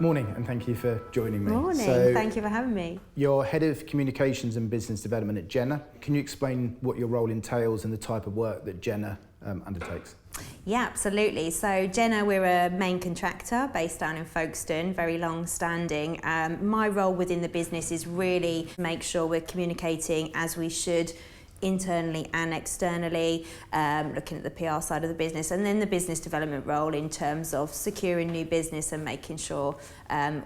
Morning, and thank you for joining me. Morning, thank you for having me. You're Head of Communications and Business Development at Jenna. Can you explain what your role entails and the type of work that Jenna undertakes? Yeah, absolutely. So Jenna, we're a main contractor based down in Folkestone, very long standing. My role within the business is really to make sure we're communicating as we should, internally and externally, looking at the PR side of the business, and then the business development role in terms of securing new business and making sure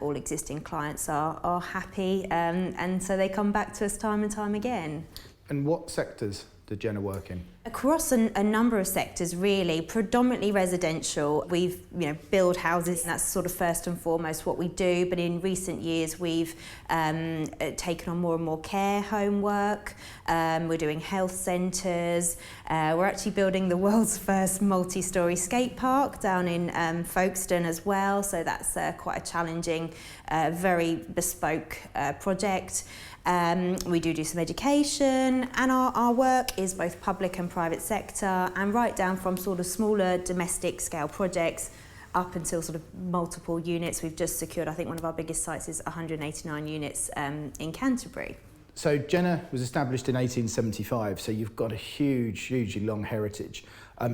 all existing clients are happy, and so they come back to us time and time again. And what sectors does Jenna work in? Across a number of sectors, really, predominantly residential. We've build houses, and that's sort of first and foremost what we do. But in recent years, we've taken on more and more care home work. We're doing health centres. We're actually building the world's first multi-storey skate park down in Folkestone as well. So that's quite a challenging, very bespoke project. We do some education, and our work is both public and private sector, and right down from sort of smaller domestic scale projects up until sort of multiple units. We've just secured, I think one of our biggest sites is 189 units in Canterbury. So Jenna was established in 1875, so you've got a hugely long heritage.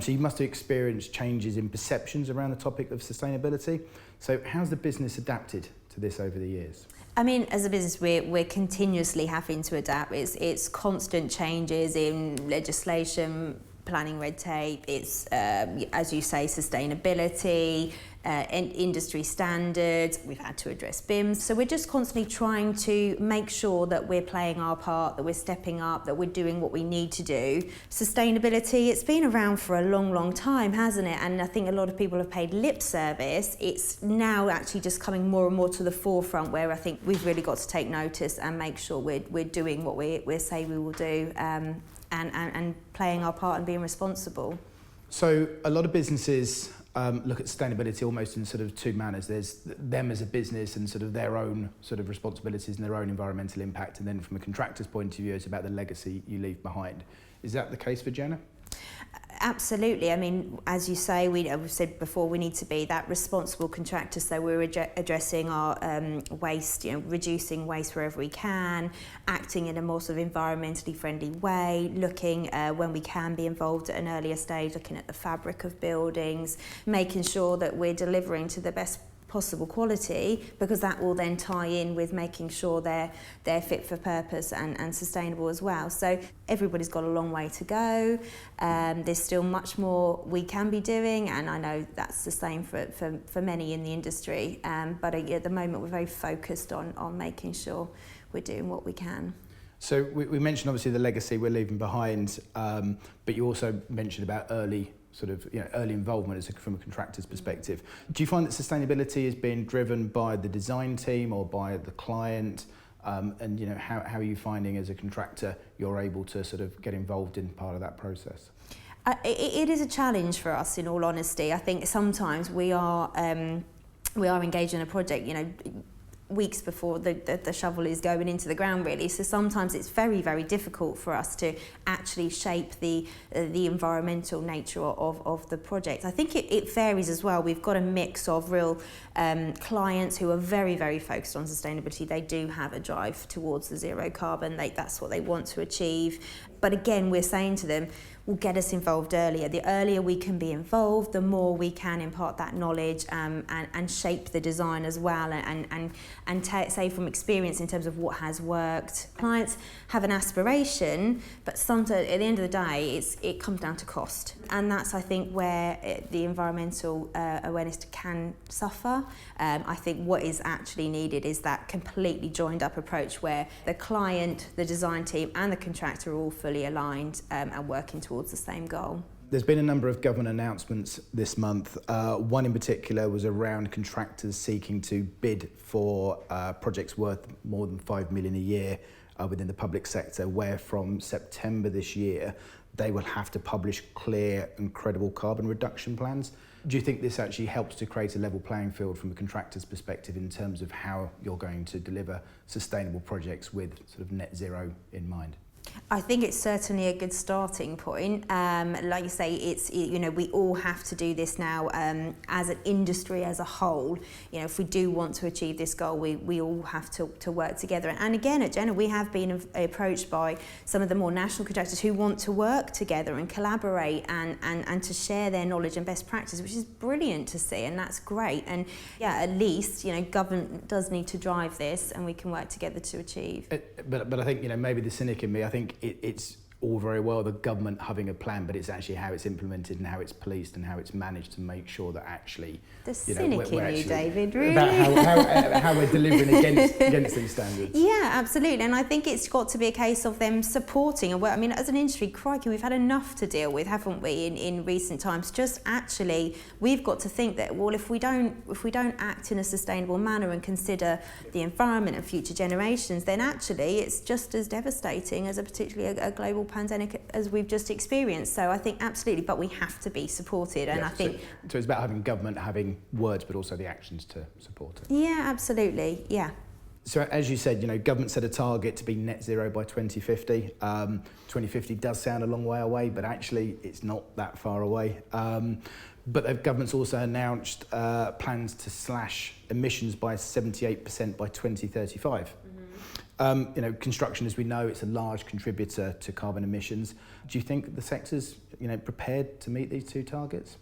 So you must have experienced changes in perceptions around the topic of sustainability. So how's the business adapted to this over the years? I mean, as a business, we're continuously having to adapt. It's constant changes in legislation, planning, red tape. It's, as you say, sustainability, industry standards. We've had to address BIMs. So we're just constantly trying to make sure that we're playing our part, that we're stepping up, that we're doing what we need to do. Sustainability, it's been around for a long time, hasn't it? And I think a lot of people have paid lip service. It's now actually just coming more and more to the forefront, where I think we've really got to take notice and make sure we're doing what we say we will do, and playing our part and being responsible. So a lot of businesses look at sustainability almost in sort of two manners. There's them as a business and sort of their own sort of responsibilities and their own environmental impact, and then from a contractor's point of view, it's about the legacy you leave behind. Is that the case for Jenna? Absolutely. I mean, as you say, we've said before, we need to be that responsible contractor. So we're addressing our waste, reducing waste wherever we can, acting in a more sort of environmentally friendly way, looking when we can be involved at an earlier stage, looking at the fabric of buildings, making sure that we're delivering to the best possible quality, because that will then tie in with making sure they're fit for purpose and sustainable as well. So everybody's got a long way to go. There's still much more we can be doing, and I know that's the same for many in the industry. But at the moment, we're very focused on making sure we're doing what we can. So we mentioned obviously the legacy we're leaving behind, but you also mentioned about early involvement from a contractor's perspective. Do you find that sustainability is being driven by the design team or by the client? And how are you finding as a contractor you're able to sort of get involved in part of that process? It is a challenge for us, in all honesty. I think sometimes we are engaged in a project, weeks before the shovel is going into the ground, really. So sometimes it's very difficult for us to actually shape the environmental nature of the project. I think it varies as well. We've got a mix of real clients who are very focused on sustainability. They do have a drive towards the zero carbon. That's what they want to achieve. But again, we're saying to them, will get us involved earlier. The earlier we can be involved, the more we can impart that knowledge and shape the design as well, and say from experience in terms of what has worked. Clients have an aspiration, but sometimes at the end of the day, it comes down to cost. And that's, I think, where the environmental awareness can suffer. I think what is actually needed is that completely joined up approach where the client, the design team and the contractor are all fully aligned and working towards the same goal. There's been a number of government announcements this month. One in particular was around contractors seeking to bid for projects worth more than $5 million a year within the public sector, where from September this year, they will have to publish clear and credible carbon reduction plans. Do you think this actually helps to create a level playing field from a contractor's perspective in terms of how you're going to deliver sustainable projects with sort of net zero in mind? I think it's certainly a good starting point. Like you say, we all have to do this now as an industry as a whole. If we do want to achieve this goal, we all have to work together. And again, at Jenner, we have been approached by some of the more national contractors who want to work together and collaborate and to share their knowledge and best practice, which is brilliant to see, and that's great. And yeah, at least government does need to drive this, and we can work together to achieve. But I think maybe the cynic in me, I think it's all very well the government having a plan, but it's actually how it's implemented and how it's policed and how it's managed to make sure that actually the cynic we're in you, actually, David, really. About how we're delivering against these standards. Yeah, absolutely. And I think it's got to be a case of them supporting. And as an industry, crikey, we've had enough to deal with, haven't we, in recent times? Just actually, we've got to think that, well, if we don't act in a sustainable manner and consider the environment and future generations, then actually it's just as devastating as particularly a global pandemic as we've just experienced. So I think absolutely, but we have to be supported. And I think so it's about having government having words, but also the actions to support it. Yeah, absolutely. Yeah. So as you said, government set a target to be net zero by 2050. 2050 does sound a long way away, but actually it's not that far away. But the government's also announced plans to slash emissions by 78% by 2035. Construction, as we know, it's a large contributor to carbon emissions. Do you think the sector's, prepared to meet these two targets?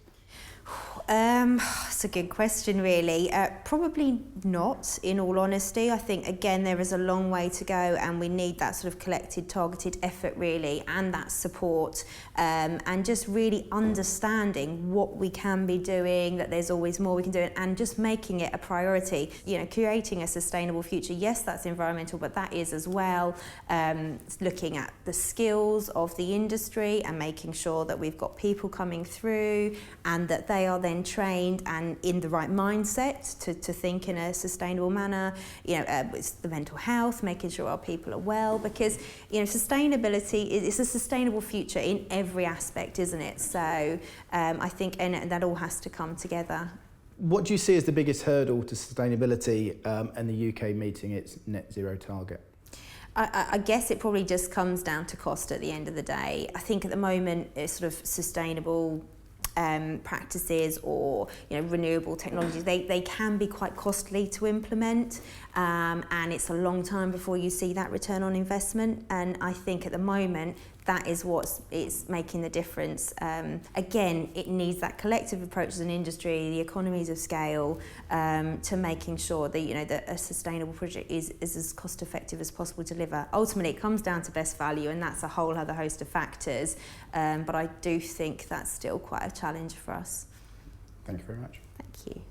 It's a good question, really. Probably not, in all honesty. I think, again, there is a long way to go, and we need that sort of collected, targeted effort, really, and that support, and just really understanding what we can be doing, that there's always more we can do, and just making it a priority. Creating a sustainable future, yes, that's environmental, but that is as well looking at the skills of the industry and making sure that we've got people coming through and that they are then trained and in the right mindset to think in a sustainable manner. It's the mental health, making sure our people are well, because sustainability is a sustainable future in every aspect, isn't it? So I think and that all has to come together. What do you see as the biggest hurdle to sustainability and the UK meeting its net zero target? I guess it probably just comes down to cost at the end of the day. I think at the moment it's sort of sustainable practices or renewable technologies, they can be quite costly to implement, and it's a long time before you see that return on investment. And I think at the moment that is it's making the difference. Again, it needs that collective approach as an industry, the economies of scale, to making sure that that a sustainable project is as cost effective as possible to deliver. Ultimately, it comes down to best value, and that's a whole other host of factors. But I do think that's still quite a challenge for us. Thank you very much. Thank you.